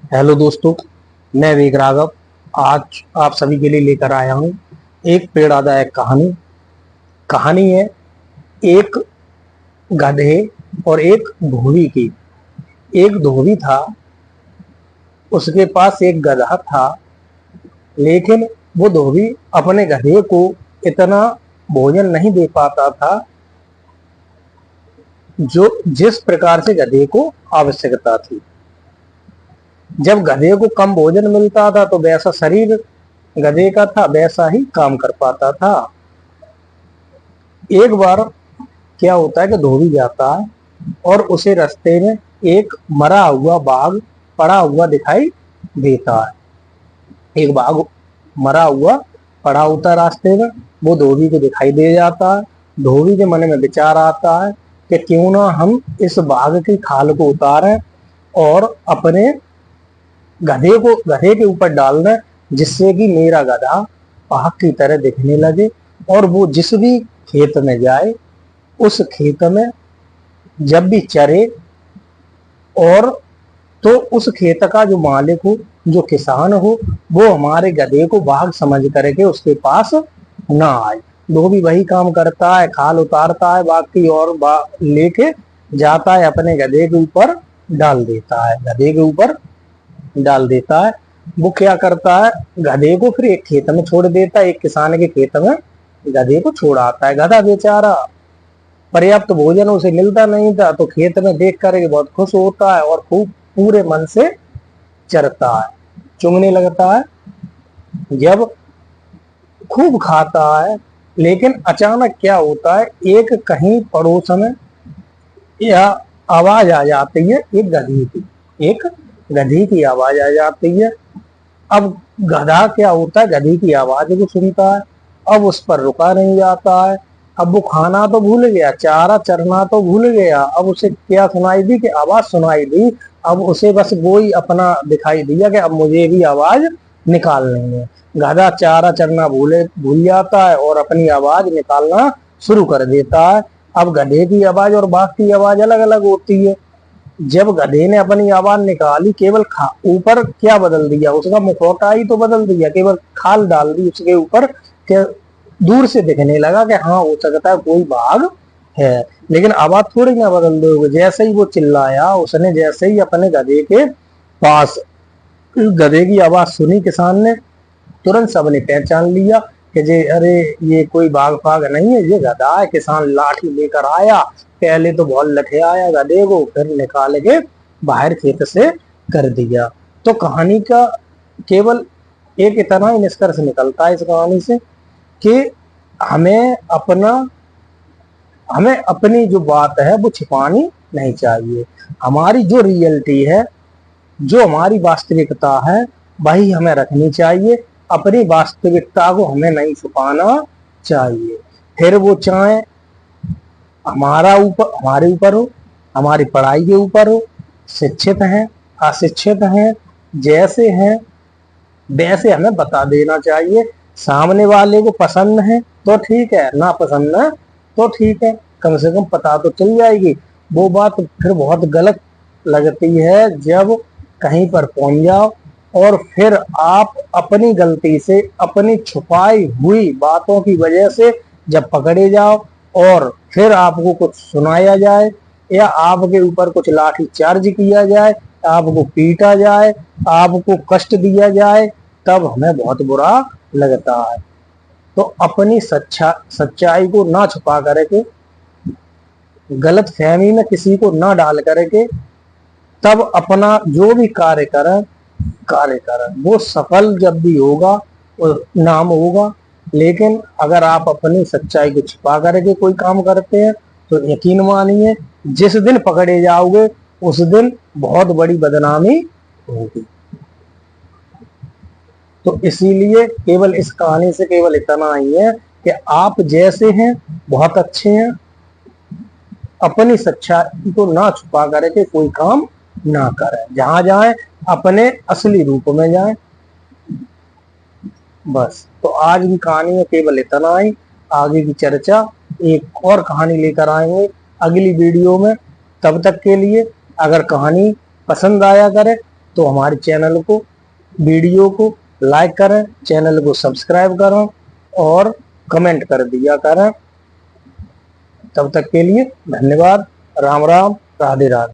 Hello दोस्तों, मैं वेग राघव आज आप सभी के लिए लेकर आया हूँ एक प्रेरणादायक कहानी। कहानी है एक गधे और एक धोबी की। एक धोबी था, उसके पास एक गधा था, लेकिन वो धोबी अपने गधे को इतना भोजन नहीं दे पाता था जो जिस प्रकार से गधे को आवश्यकता थी। जब गधे को कम भोजन मिलता था तो वैसा शरीर गधे का था, वैसा ही काम कर पाता था। एक बार क्या होता है कि धोबी जाता है और उसे रास्ते में एक मरा हुआ बाघ पड़ा हुआ दिखाई देता है। एक बाघ मरा हुआ पड़ा होता है रास्ते में, वो धोबी को दिखाई दे जाता है। धोबी के मन में विचार आता है कि क्यों ना हम इस बाघ की खाल को उतारें और अपने गधे के ऊपर डाल दें, जिससे कि मेरा गधा बाघ की तरह दिखने लगे और वो जिस भी खेत में जाए उस खेत में जब भी चरे, और तो उस खेत का जो मालिक हो, जो किसान हो, वो हमारे गधे को बाघ समझ करके उसके पास ना आए। धोबी वही काम करता है, खाल उतारता है बाघ की और लेके जाता है, अपने गधे के ऊपर डाल देता है। गधे के ऊपर डाल देता है। वो क्या करता है, गधे को फिर एक खेत में छोड़ देता है। एक किसान के खेत में गधे को छोड़ आता है। गधा बेचारा पर्याप्त भोजन उसे मिलता नहीं था, तो खेत में देख कर बहुत खुश होता है और खूब पूरे मन से चरता है, चुगने लगता है। जब खूब खाता है, लेकिन अचानक क्या होता है, एक कहीं पड़ोस में यह आवाज आ जाती है एक गधी की आवाज आ जाती है। अब गधा क्या होता है, गधी की आवाज को सुनता है। अब उस पर रुका नहीं जाता है। अब वो खाना तो भूल गया, चारा चरना तो भूल गया। अब उसे क्या सुनाई दी कि आवाज सुनाई दी। अब उसे बस वो ही अपना दिखाई दिया कि अब मुझे भी आवाज निकालनी है। गधा चारा चरना भूल जाता है और अपनी आवाज निकालना शुरू कर देता है। अब गधे की आवाज और बाघ की आवाज अलग अलग होती है। जब गधे ने अपनी आवाज निकाली, केवल ऊपर क्या बदल दिया, उसका मुखौटा ही तो बदल दिया, केवल खाल डाल दी उसके ऊपर के दूर से दिखने लगा कि हाँ हो सकता है कोई बाघ है, लेकिन आवाज थोड़ी ना बदल दोगे। जैसे ही वो चिल्लाया, उसने जैसे ही अपने गधे के पास गधे की आवाज सुनी किसान ने, तुरंत सबने पहचान लिया कि जे अरे ये कोई बाघ फाघ नहीं है, ये गधा है। किसान लाठी लेकर आया, पहले तो बहुत लठे आया गधे को, फिर निकाल के बाहर खेत से कर दिया। तो कहानी का केवल एक इतना ही निष्कर्ष निकलता है इस कहानी से कि हमें अपनी जो बात है वो छिपानी नहीं चाहिए। हमारी जो रियलिटी है, जो हमारी वास्तविकता है, वही हमें रखनी चाहिए। अपनी वास्तविकता को हमें नहीं छुपाना चाहिए। फिर वो चाहे हमारे ऊपर हो, हमारी पढ़ाई के ऊपर हो, शिक्षित हैं, अशिक्षित हैं, जैसे हैं वैसे हमें बता देना चाहिए। सामने वाले को पसंद है तो ठीक है, ना पसंद है तो ठीक है, कम से कम पता तो चल जाएगी। वो बात फिर बहुत गलत लगती है जब कहीं पर पहुंच जाओ और फिर आप अपनी गलती से, अपनी छुपाई हुई बातों की वजह से जब पकड़े जाओ और फिर आपको कुछ सुनाया जाए या आपके ऊपर कुछ लाठी चार्ज किया जाए, आपको पीटा जाए, आपको कष्ट दिया जाए, तब हमें बहुत बुरा लगता है। तो अपनी सच्चाई को ना छुपा करके, गलत फहमी में किसी को ना डाल करके, तब अपना जो भी कार्य करें वो सफल जब भी होगा वो नाम होगा। लेकिन अगर आप अपनी सच्चाई को छिपा करके कोई काम करते हैं तो यकीन मानिए जिस दिन पकड़े जाओगे उस दिन बहुत बड़ी बदनामी होगी। तो इसीलिए केवल इस कहानी से केवल इतना ही है कि आप जैसे हैं बहुत अच्छे हैं। अपनी सच्चाई को ना छुपा करके कोई काम ना करें, जहां जाए अपने असली रूप में जाए। बस, तो आज की कहानी में केवल इतना ही। आगे की चर्चा एक और कहानी लेकर आएंगे अगली वीडियो में। तब तक के लिए अगर कहानी पसंद आया करे तो हमारे चैनल को, वीडियो को लाइक करें, चैनल को सब्सक्राइब करें और कमेंट कर दिया करें। तब तक के लिए धन्यवाद। राम राम, राधे राधे।